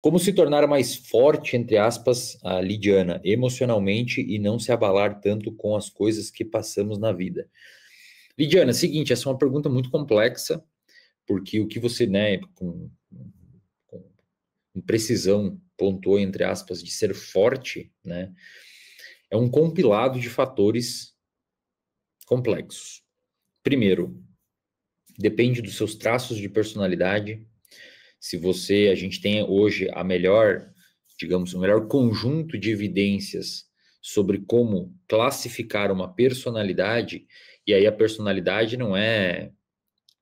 Como se tornar mais forte, entre aspas, a Lidiana, emocionalmente e não se abalar tanto com as coisas que passamos na vida? Lidiana, seguinte, essa é uma pergunta muito complexa, porque o que você, né, com precisão pontuou, entre aspas, de ser forte, né, é um compilado de fatores complexos. Primeiro, depende dos seus traços de personalidade. Se a gente tem hoje a melhor, digamos, o melhor conjunto de evidências sobre como classificar uma personalidade, e aí a personalidade não é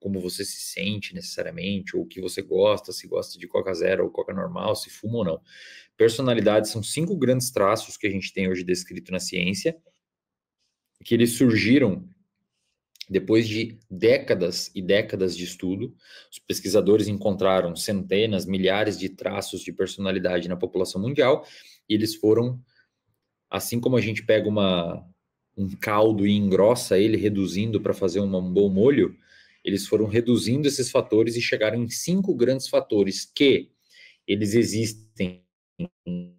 como você se sente necessariamente, ou o que você gosta, se gosta de Coca Zero ou Coca normal, se fuma ou não. Personalidade são 5 grandes traços que a gente tem hoje descrito na ciência, que eles surgiram depois de décadas e décadas de estudo. Os pesquisadores encontraram centenas, milhares de traços de personalidade na população mundial, e eles foram, assim como a gente pega um caldo e engrossa ele, reduzindo para fazer um bom molho, eles foram reduzindo esses fatores e chegaram em 5 grandes fatores que eles existem em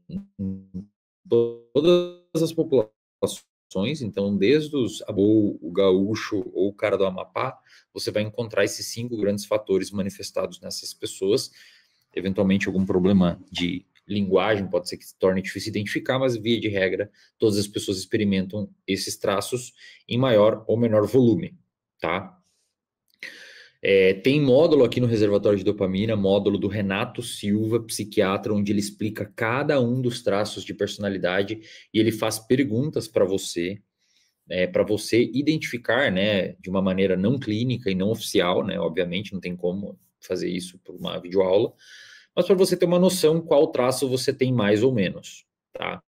todas as populações. Então, desde o gaúcho ou o cara do Amapá, você vai encontrar esses 5 grandes fatores manifestados nessas pessoas. Eventualmente, algum problema de linguagem pode ser que se torne difícil identificar, mas via de regra, todas as pessoas experimentam esses traços em maior ou menor volume, tá? Tem módulo aqui no Reservatório de Dopamina, módulo do Renato Silva, psiquiatra, onde ele explica cada um dos traços de personalidade e ele faz perguntas para você identificar, né, de uma maneira não clínica e não oficial, né, obviamente não tem como fazer isso por uma videoaula, mas para você ter uma noção qual traço você tem mais ou menos, tá?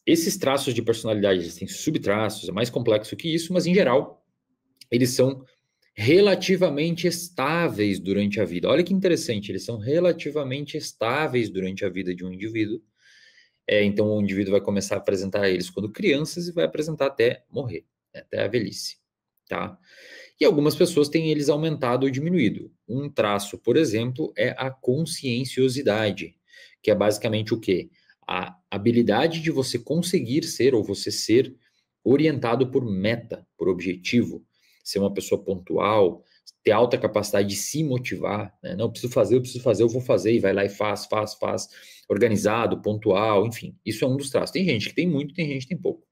Esses traços de personalidade, eles têm subtraços, é mais complexo que isso, mas em geral, eles são relativamente estáveis durante a vida. Olha que interessante, eles são relativamente estáveis durante a vida de um indivíduo. Então, o indivíduo vai começar a apresentar eles quando crianças e vai apresentar até morrer, né, até a velhice, tá? E algumas pessoas têm eles aumentado ou diminuído. Um traço, por exemplo, é a conscienciosidade, que é basicamente o quê? A habilidade de você conseguir ser ou você ser orientado por meta, por objetivo, ser uma pessoa pontual, ter alta capacidade de se motivar, né? Não, eu preciso fazer, eu vou fazer, e vai lá e faz, organizado, pontual, enfim, isso é um dos traços. Tem gente que tem muito, tem gente que tem pouco.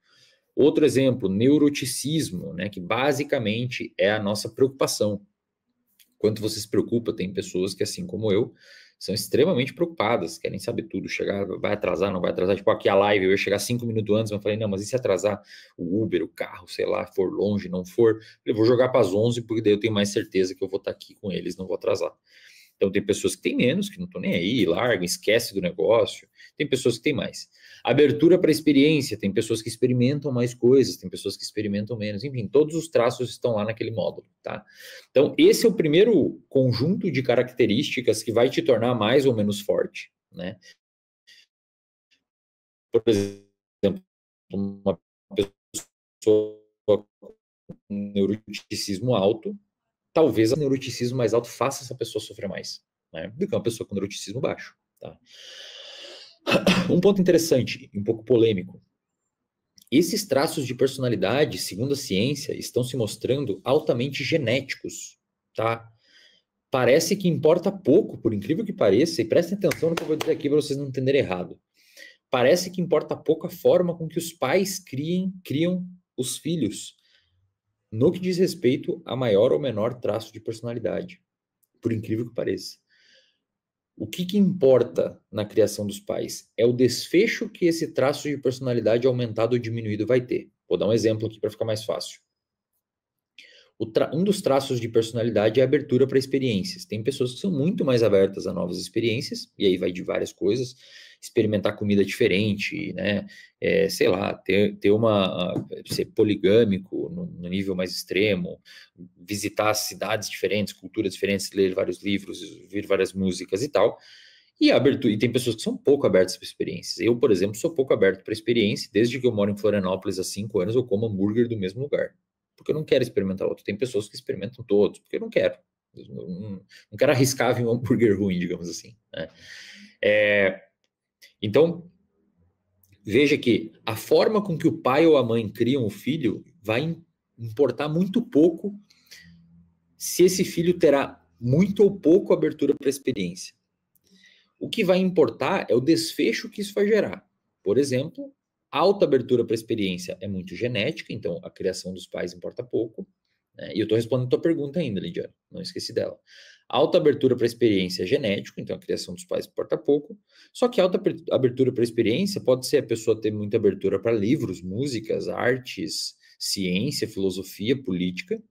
Outro exemplo, neuroticismo, né, que basicamente é a nossa preocupação. Quanto você se preocupa, tem pessoas que, assim como eu, são extremamente preocupadas, querem saber tudo, chegar, vai atrasar, não vai atrasar, tipo aqui a live, eu ia chegar 5 minutos antes, mas eu falei, não, mas e se atrasar o Uber, o carro, sei lá, for longe, não for, eu vou jogar para as 11, porque daí eu tenho mais certeza que eu vou estar aqui com eles, não vou atrasar. Então, tem pessoas que têm menos, que não estão nem aí, largam, esquece do negócio. Tem pessoas que têm mais. Abertura para experiência, tem pessoas que experimentam mais coisas, tem pessoas que experimentam menos. Enfim, todos os traços estão lá naquele módulo, tá? Então, esse é o primeiro conjunto de características que vai te tornar mais ou menos forte, né? Por exemplo, uma pessoa com neuroticismo alto, talvez o neuroticismo mais alto faça essa pessoa sofrer mais, né, do que uma pessoa com neuroticismo baixo, tá? Um ponto interessante, um pouco polêmico. Esses traços de personalidade, segundo a ciência, estão se mostrando altamente genéticos, tá? Parece que importa pouco, por incrível que pareça, e prestem atenção no que eu vou dizer aqui para vocês não entenderem errado. Parece que importa pouco a forma com que os pais criam os filhos, no que diz respeito a maior ou menor traço de personalidade, por incrível que pareça. O que importa na criação dos pais é o desfecho que esse traço de personalidade aumentado ou diminuído vai ter. Vou dar um exemplo aqui para ficar mais fácil. Um dos traços de personalidade é a abertura para experiências. Tem pessoas que são muito mais abertas a novas experiências, e aí vai de várias coisas, experimentar comida diferente, né? Sei lá, ser poligâmico no nível mais extremo, visitar cidades diferentes, culturas diferentes, ler vários livros, ouvir várias músicas e tal. E tem pessoas que são pouco abertas para experiências. Eu, por exemplo, sou pouco aberto para experiência. Desde que eu moro em Florianópolis há 5 anos, eu como hambúrguer do mesmo lugar porque eu não quero experimentar outro. Tem pessoas que experimentam todos, porque eu não quero, Não quero arriscar em um hambúrguer ruim, digamos assim, né? Então, veja que a forma com que o pai ou a mãe criam o filho vai importar muito pouco se esse filho terá muito ou pouco abertura para a experiência. O que vai importar é o desfecho que isso vai gerar. Por exemplo, alta abertura para a experiência é muito genética, então a criação dos pais importa pouco. Né? E eu estou respondendo a tua pergunta ainda, Lidiane, não esqueci dela. Alta abertura para a experiência é genético, então a criação dos pais importa pouco. Só que alta abertura para a experiência pode ser a pessoa ter muita abertura para livros, músicas, artes, ciência, filosofia, política.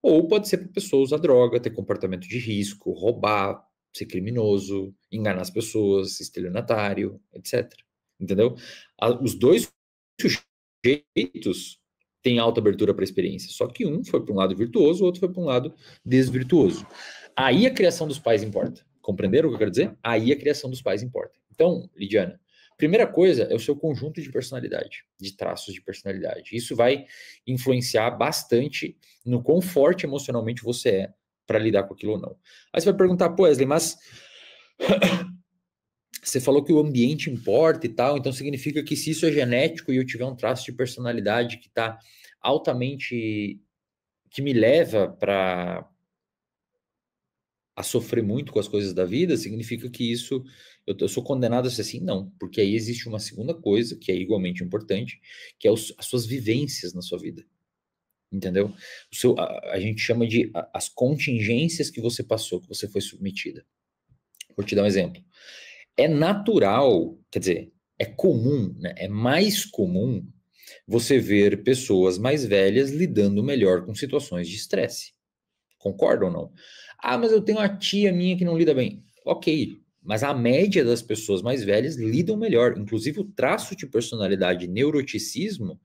Ou pode ser para a pessoa usar droga, ter comportamento de risco, roubar, ser criminoso, enganar as pessoas, estelionatário, etc. Entendeu? Os dois sujeitos têm alta abertura para a experiência, só que um foi para um lado virtuoso, o outro foi para um lado desvirtuoso. Aí a criação dos pais importa. Compreenderam o que eu quero dizer? Aí a criação dos pais importa. Então, Lidiana, primeira coisa é o seu conjunto de personalidade, de traços de personalidade. Isso vai influenciar bastante no quão forte emocionalmente você é para lidar com aquilo ou não. Aí você vai perguntar, pô, Wesley, mas você falou que o ambiente importa e tal, então significa que se isso é genético e eu tiver um traço de personalidade que está altamente, que me leva a sofrer muito com as coisas da vida, significa que isso, eu sou condenado a ser assim? Não, porque aí existe uma segunda coisa, que é igualmente importante, que é as suas vivências na sua vida. Entendeu? A gente chama de as contingências que você passou, que você foi submetida. Vou te dar um exemplo. É natural, quer dizer, é comum, né? É mais comum você ver pessoas mais velhas lidando melhor com situações de estresse. Concorda ou não? Ah, mas eu tenho uma tia minha que não lida bem. Ok, mas a média das pessoas mais velhas lidam melhor. Inclusive, o traço de personalidade neuroticismo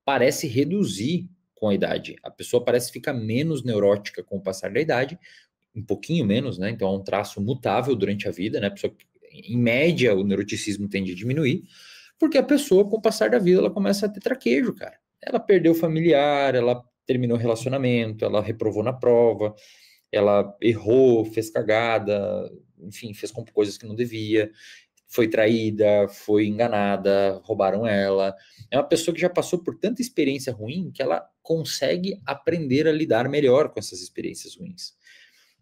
parece reduzir com a idade. A pessoa parece ficar menos neurótica com o passar da idade, um pouquinho menos, né? Então é um traço mutável durante a vida, né? A pessoa, em média, o neuroticismo tende a diminuir, porque a pessoa, com o passar da vida, ela começa a ter traquejo, cara. Ela perdeu familiar, ela terminou o relacionamento, ela reprovou na prova, ela errou, fez cagada, enfim, fez coisas que não devia, foi traída, foi enganada, roubaram ela. É uma pessoa que já passou por tanta experiência ruim que ela consegue aprender a lidar melhor com essas experiências ruins.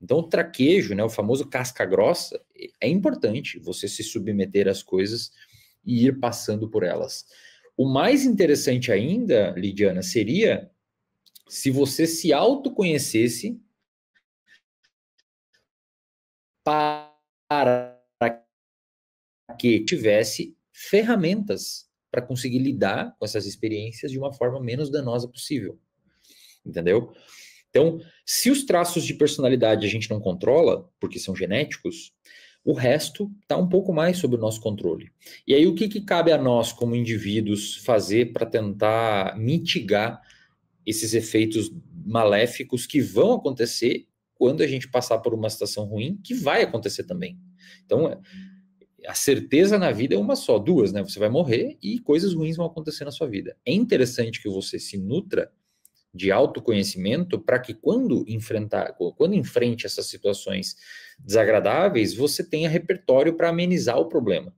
Então, o traquejo, né, o famoso casca grossa, é importante você se submeter às coisas e ir passando por elas. O mais interessante ainda, Lidiana, seria se você se autoconhecesse para que tivesse ferramentas para conseguir lidar com essas experiências de uma forma menos danosa possível. Entendeu? Então, se os traços de personalidade a gente não controla, porque são genéticos, o resto está um pouco mais sob o nosso controle. E aí, o que cabe a nós, como indivíduos, fazer para tentar mitigar esses efeitos maléficos que vão acontecer quando a gente passar por uma situação ruim, que vai acontecer também. Então, a certeza na vida é uma só, duas, né? Você vai morrer e coisas ruins vão acontecer na sua vida. É interessante que você se nutra de autoconhecimento para que quando enfrente essas situações desagradáveis, você tenha repertório para amenizar o problema.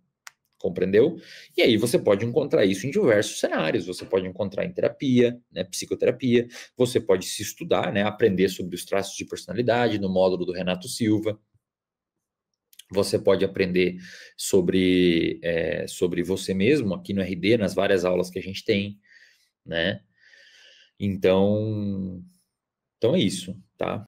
Compreendeu? E aí você pode encontrar isso em diversos cenários. Você pode encontrar em terapia, né, psicoterapia, você pode se estudar, né, aprender sobre os traços de personalidade no módulo do Renato Silva. Você pode aprender sobre você mesmo aqui no RD, nas várias aulas que a gente tem, né? Então é isso, tá?